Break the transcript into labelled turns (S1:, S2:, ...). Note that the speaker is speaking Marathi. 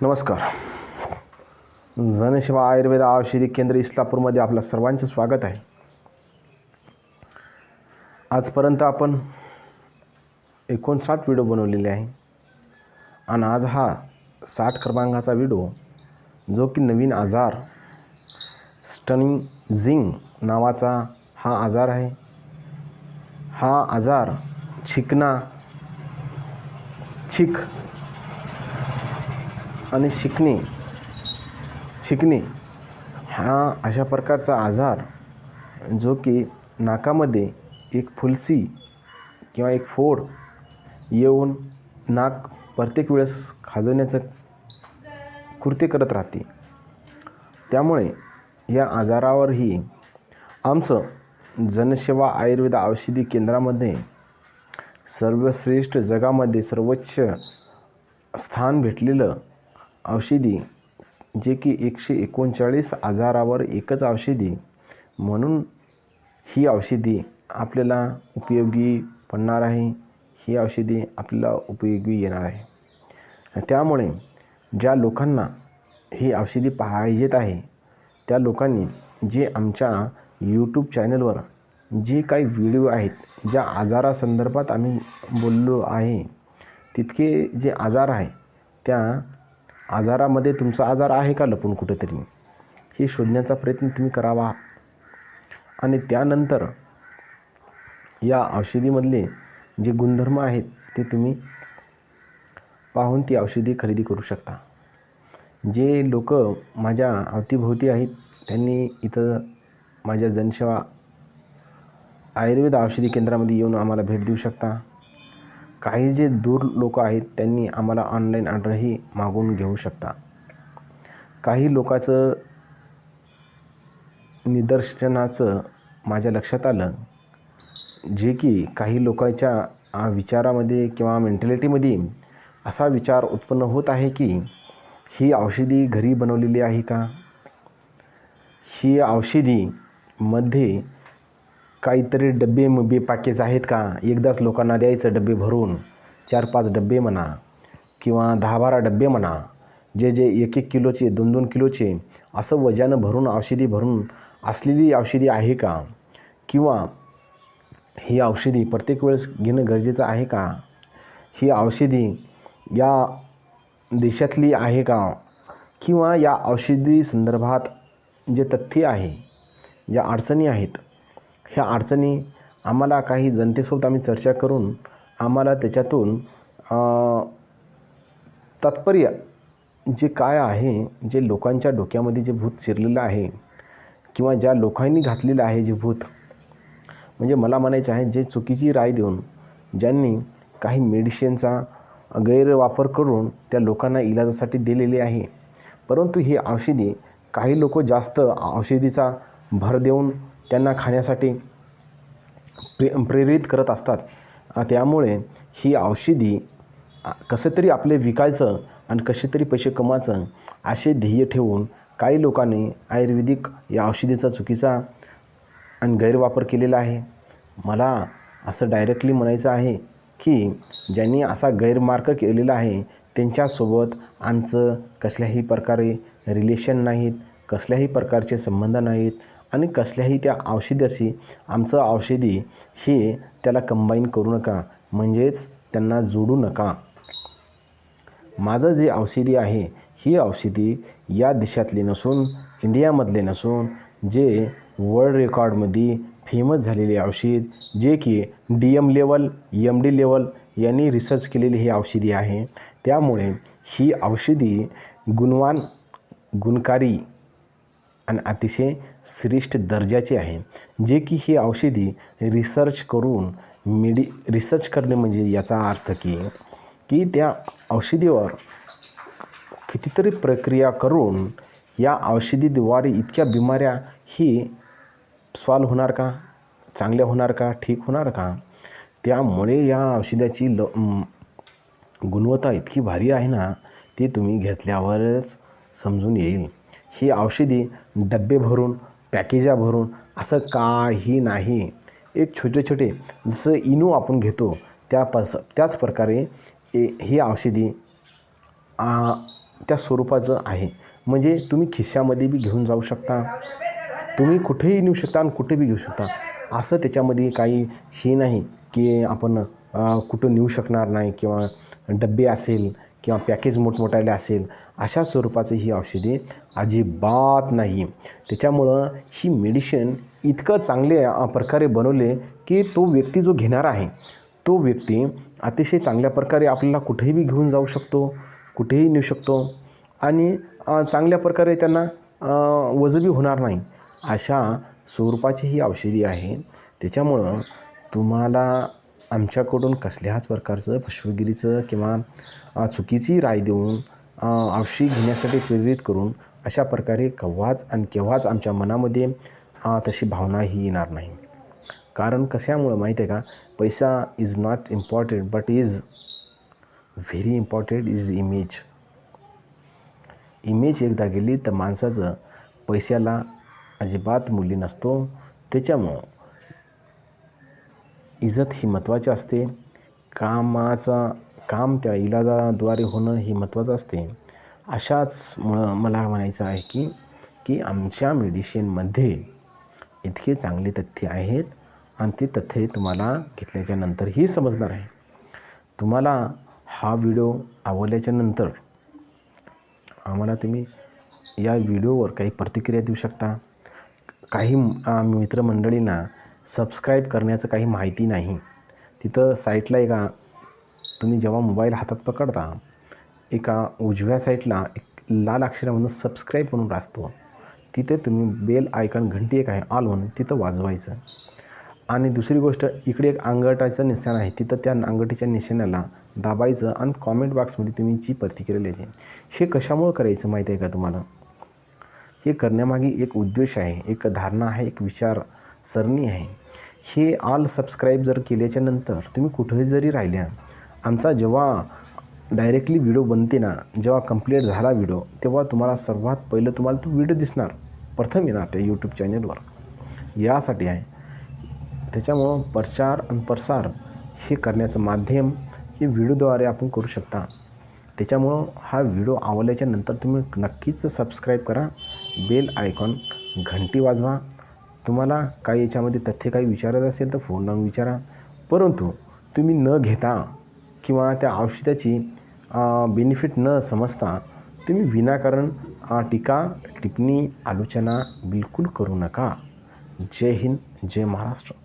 S1: नमस्कार. जनसेवा आयुर्वेद औषधी केंद्र इस्लापूरमध्ये आपलं सर्वांचं स्वागत आहे. आजपर्यंत आपण 59 व्हिडिओ बनवलेले आहे आणि आज हा 60 क्रमांकाचा व्हिडिओ जो की नवीन आजार स्टनिंग झिंग नावाचा हा आजार आहे. हा आजार छीक आणि शिकणे हा अशा प्रकारचा आजार जो की नाकामध्ये एक फुलसी किंवा एक फोड येऊन नाक प्रत्येक वेळेस खाजवण्याचं कृत्य करत राहते. त्यामुळे या आजारावरही आमचं जनसेवा आयुर्वेद औषधी केंद्रामध्ये सर्वश्रेष्ठ जगामध्ये सर्वोच्च स्थान भेटलेलं औषधी जे की 139 आजारावर एकच औषधी म्हणून ही औषधी आपल्याला उपयोगी पडणार आहे. ही औषधी आपल्याला उपयोगी येणार आहे. त्यामुळे ज्या लोकांना ही औषधी पाहिजेत आहे त्या लोकांनी जे आमच्या यूट्यूब चॅनलवर जे काही व्हिडिओ आहेत ज्या आजारासंदर्भात आम्ही बोललो आहे तितके जे आजार आहे त्या आजारामध्ये तुमचा आजार आहे का लपून कुठेतरी हे शोधण्याचा प्रयत्न तुम्ही करावा आणि त्यानंतर या औषधीमधले जे गुणधर्म आहेत ते तुम्ही पाहून ती औषधी खरेदी करू शकता. जे लोक माझ्या अवतीभोवती आहेत त्यांनी इथं माझ्या जनसेवा आयुर्वेद औषधी केंद्रामध्ये येऊन आम्हाला भेट देऊ शकता. काही जे दूर लोक आहेत त्यांनी आम्हाला ऑनलाईन ऑर्डरही मागवून घेऊ शकता. काही लोकांचं निदर्शनाचं माझ्या लक्षात आलं जे की काही लोकांच्या विचारामध्ये किंवा मेंटॅलिटीमध्ये असा विचार उत्पन्न होत आहे की ही औषधी घरी बनवलेली आहे का, ही औषधीमध्ये काहीतरी डबे पॅकेज आहेत का, एकदाच लोकांना द्यायचं डबे भरून 4-5 डबे म्हणा किंवा 10-12 डबे म्हणा जे 1-1 किलोचे 2-2 किलोचे असं वजन भरून औषधी भरून असलेली औषधी आहे का, किंवा ही औषधी प्रत्येक वेळेस घेणं गरजेचं आहे का, ही औषधी या देशातली आहे का, किंवा या औषधी संदर्भात जे तथ्य आहे ज्या अडचणी आहेत ह्या अडचणी आम्हाला काही जनतेसोबत आम्ही चर्चा करून आम्हाला त्याच्यातून तात्पर्य जे काय आहे जे लोकांच्या डोक्यामध्ये जे भूत शिरलेलं आहे किंवा ज्या लोकांनी घातलेलं आहे जे भूत म्हणजे मला म्हणायचं आहे जे चुकीची राय देऊन ज्यांनी काही मेडिसिनचा गैरवापर करून त्या लोकांना इलाजासाठी दिलेली आहे. परंतु ही औषधी काही लोक जास्त औषधीचा भर देऊन त्यांना खाण्यासाठी प्रेरित करत असतात. त्यामुळे ही औषधी कसं तरी आपले विकायचं आणि कसे तरी पैसे कमवायचं असे ध्येय ठेवून काही लोकांनी आयुर्वेदिक या औषधीचा चुकीचा आणि गैरवापर केलेला आहे. मला असं डायरेक्टली म्हणायचं आहे की ज्यांनी असा गैरमार्ग केलेला आहे त्यांच्यासोबत आमचं कसल्याही प्रकारे रिलेशन नाहीत, कसल्याही प्रकारचे संबंध नाहीत आणि कसल्याही त्या औषधाशी आमचं औषधी हे त्याला कंबाईन करू नका, म्हणजेच त्यांना जोडू नका. माझं जे औषधी आहे ही औषधी या देशातली नसून इंडियामधले नसून जे वर्ल्ड रेकॉर्डमध्ये फेमस झालेले औषध जे की DM लेवल MD लेवल यांनी रिसर्च केलेली ही औषधी आहे. त्यामुळे ही औषधी गुणवान गुणकारी आणि अतिशय श्रेष्ठ दर्जाची आहे. जे की ही औषधी रिसर्च करून रिसर्च करणे म्हणजे याचा अर्थ की त्या औषधीवर कितीतरी प्रक्रिया करून या औषधीद्वारे इतक्या बिमाऱ्या ही सॉल्व होणार का, चांगल्या होणार का, ठीक होणार का. त्यामुळे या औषधाची गुणवत्ता इतकी भारी आहे ना ती तुम्ही घेतल्यावरच समजून येईल. ही औषधी डब्बे भरून पॅकेजा भरून असं काही नाही. एक छोटे जसं इनो आपण घेतो त्याच प्रकारे ही औषधी त्या स्वरूपाचं आहे. म्हणजे तुम्ही खिशामध्ये बी घेऊन जाऊ शकता, तुम्ही कुठेही नेऊ शकता आणि कुठे बी घेऊ शकता. असं त्याच्यामध्ये काही हे नाही की आपण कुठं नेऊ शकणार नाही किंवा डब्बे असेल किंवा पॅकेज मोठमोठाले असेल, अशा स्वरूपाचं ही औषधे अजिबात नाही. त्याच्यामुळं ही मेडिसिन इतकं चांगल्या प्रकारे बनवले की तो व्यक्ती जो घेणारा आहे, तो व्यक्ती अतिशय चांगल्या प्रकारे आपल्याला कुठेही बी घेऊन जाऊ शकतो, कुठेही नेऊ शकतो आणि चांगल्या प्रकारे त्यांना वजन बी होणार नाही. अशा स्वरूपाची ही औषधी आहे. त्याच्यामुळं तुम्हाला आमच्याकडून कसल्याच प्रकारचं फसवेगिरीचं किंवा चुकीची राय देऊन औषध घेण्यासाठी प्रेरित करून अशा प्रकारे केव्हाच आमच्या मनामध्ये तशी भावना ही येणार नाही. कारण कशामुळं माहीत आहे का, पैसा is not important but is very important is image. Image एकदा गेली तर माणसाचं पैशाला अजिबात मूल्य नसतो. त्याच्यामुळं इज्जत ही महत्त्वाची असते. काम त्या इलाजाद्वारे होणं हे महत्त्वाचं असते. अशाचमुळं मला म्हणायचं आहे की आमच्या मेडिसिनमध्ये इतके चांगले तथ्य आहेत आणि ते तथ्य तुम्हाला घेतल्याच्या नंतरही समजणार आहे. तुम्हाला हा व्हिडिओ आवडल्याच्या नंतर आम्हाला तुम्ही या व्हिडिओवर काही प्रतिक्रिया देऊ शकता. काही मित्रमंडळींना सबस्क्राईब करण्याचं काही माहिती नाही. तिथं साईटला तुम्ही जेव्हा मोबाईल हातात पकडता, उजव्या साईडला एक लाल अक्षरामधून सबस्क्राईब म्हणून असतो, तिथे तुम्ही बेल आयकॉन घंटी एक आहे ऑल म्हणून, तिथं वाजवायचं. आणि दुसरी गोष्ट, इकडे एक अंगठाचं निशाण आहे, तिथं त्या अंगठीच्या निशाणाला दाबायचं आणि कॉमेंट बॉक्समध्ये तुम्ही जी प्रतिक्रिया लिहायची. हे कशामुळं करायचं माहीत आहे का तुम्हाला? हे करण्यामागे एक उद्देश आहे, एक धारणा आहे, एक विचारसरणी आहे. हे ऑल सबस्क्राईब जर केल्याच्या नंतर तुम्ही कुठेही जरी राहिल्या, आमचा जेव्हा डायरेक्टली व्हिडिओ बनते ना, जेव्हा कंप्लीट झाला व्हिडिओ, तेव्हा तुम्हाला सर्वात पहिलं तुम्हाला तो व्हिडिओ दिसणार, प्रथम येणार त्या यूट्यूब चॅनलवर. यासाठी आहे. त्याच्यामुळं प्रचार आणि प्रसार हे करण्याचं माध्यम हे व्हिडिओद्वारे आपण करू शकता. त्याच्यामुळं हा व्हिडिओ आवडल्याच्या नंतर तुम्ही नक्कीच सबस्क्राईब करा, बेल आयकॉन घंटी वाजवा. तुम्हाला काही याच्यामध्ये तथ्य काही विचारायचं असेल तर फोन लावून विचारा. परंतु तुम्ही न घेता किंवा त्या औषधाची बेनिफिट न समजता तुम्ही विनाकारण टीका टिप्पणी आलोचना बिलकुल करू नका. जय हिंद, जय महाराष्ट्र.